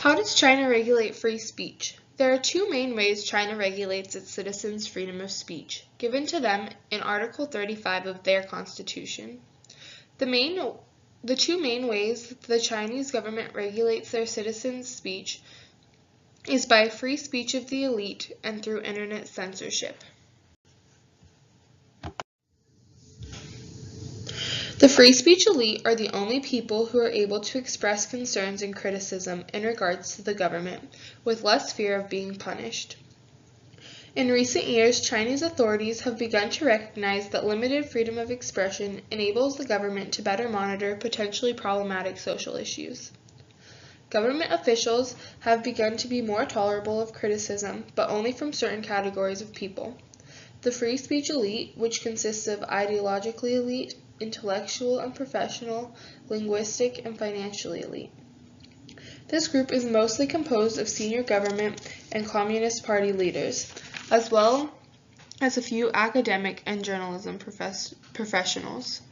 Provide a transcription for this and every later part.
How does China regulate free speech? There are two main ways China regulates its citizens' freedom of speech, given to them in Article 35 of their constitution. The two main ways the Chinese government regulates their citizens' speech is by free speech of the elite and through internet censorship. The free speech elite are the only people who are able to express concerns and criticism in regards to the government, with less fear of being punished. In recent years, Chinese authorities have begun to recognize that limited freedom of expression enables the government to better monitor potentially problematic social issues. Government officials have begun to be more tolerable of criticism, but only from certain categories of people. The free speech elite, which consists of ideologically elite, intellectual and professional, linguistic, and financially elite. This group is mostly composed of senior government and Communist Party leaders, as well as a few academic and journalism professionals.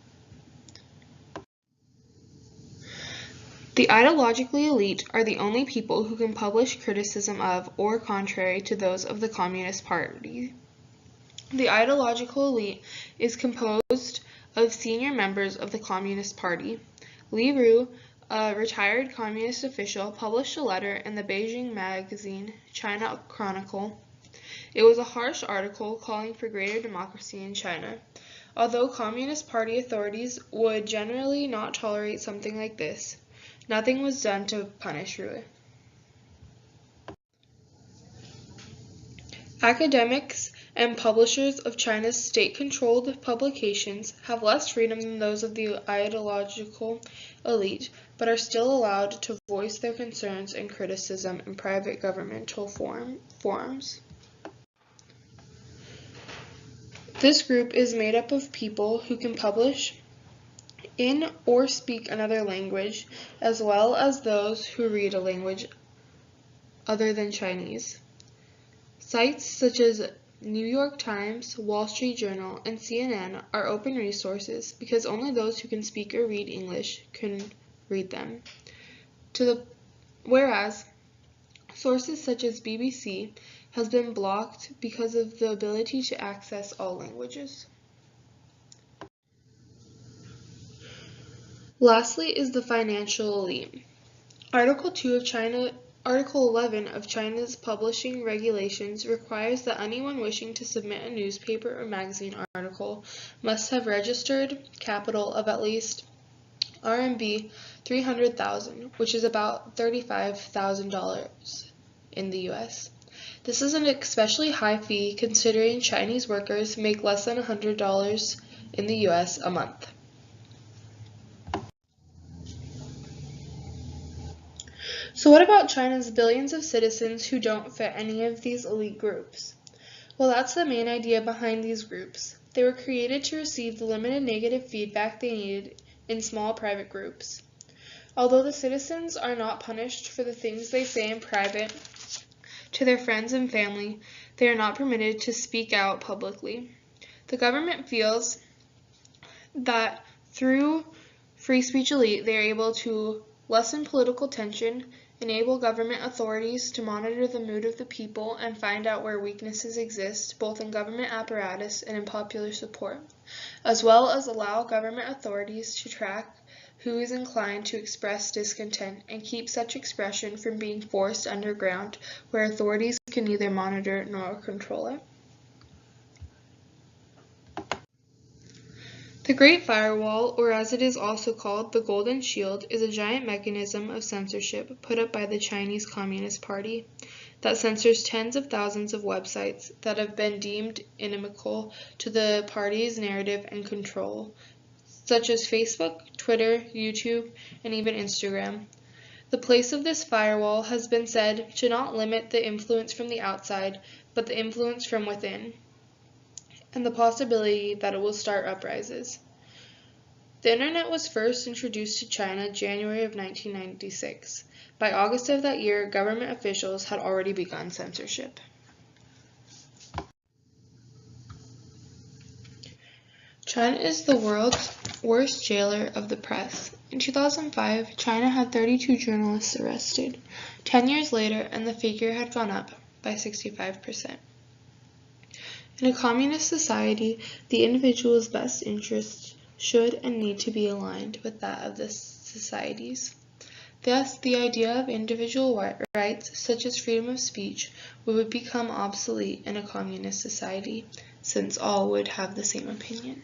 The ideologically elite are the only people who can publish criticism of or contrary to those of the Communist Party. The ideological elite is composed of senior members of the Communist Party. Li Ru, a retired communist official, published a letter in the Beijing magazine China Chronicle. It was a harsh article calling for greater democracy in China. Although Communist Party authorities would generally not tolerate something like this, nothing was done to punish Ru. Academics and publishers of China's state-controlled publications have less freedom than those of the ideological elite, but are still allowed to voice their concerns and criticism in private governmental forums. This group is made up of people who can publish in or speak another language, as well as those who read a language other than Chinese. Sites such as New York Times, Wall Street Journal, and CNN are open resources because only those who can speak or read English can read them. Whereas sources such as BBC has been blocked because of the ability to access all languages. Lastly is the financial elite. Article 11 of China's publishing regulations requires that anyone wishing to submit a newspaper or magazine article must have registered capital of at least RMB 300,000, which is about $35,000 in the US. This is an especially high fee considering Chinese workers make less than $100 in the US a month. So what about China's billions of citizens who don't fit any of these elite groups? Well, that's the main idea behind these groups. They were created to receive the limited negative feedback they needed in small private groups. Although the citizens are not punished for the things they say in private to their friends and family, they are not permitted to speak out publicly. The government feels that through free speech elite, they are able to lessen political tension, enable government authorities to monitor the mood of the people and find out where weaknesses exist, both in government apparatus and in popular support, as well as allow government authorities to track who is inclined to express discontent and keep such expression from being forced underground, where authorities can neither monitor nor control it. The Great Firewall, or as it is also called, the Golden Shield, is a giant mechanism of censorship put up by the Chinese Communist Party that censors tens of thousands of websites that have been deemed inimical to the party's narrative and control, such as Facebook, Twitter, YouTube, and even Instagram. The place of this firewall has been said to not limit the influence from the outside, but the influence from within, and the possibility that it will start uprises. The Internet was first introduced to China January of 1996. By August of that year, government officials had already begun censorship. China is the world's worst jailer of the press. In 2005, China had 32 journalists arrested. 10 years later, and the figure had gone up by 65%. In a communist society, the individual's best interests should and need to be aligned with that of the society's. Thus, the idea of individual rights, such as freedom of speech, would become obsolete in a communist society, since all would have the same opinion.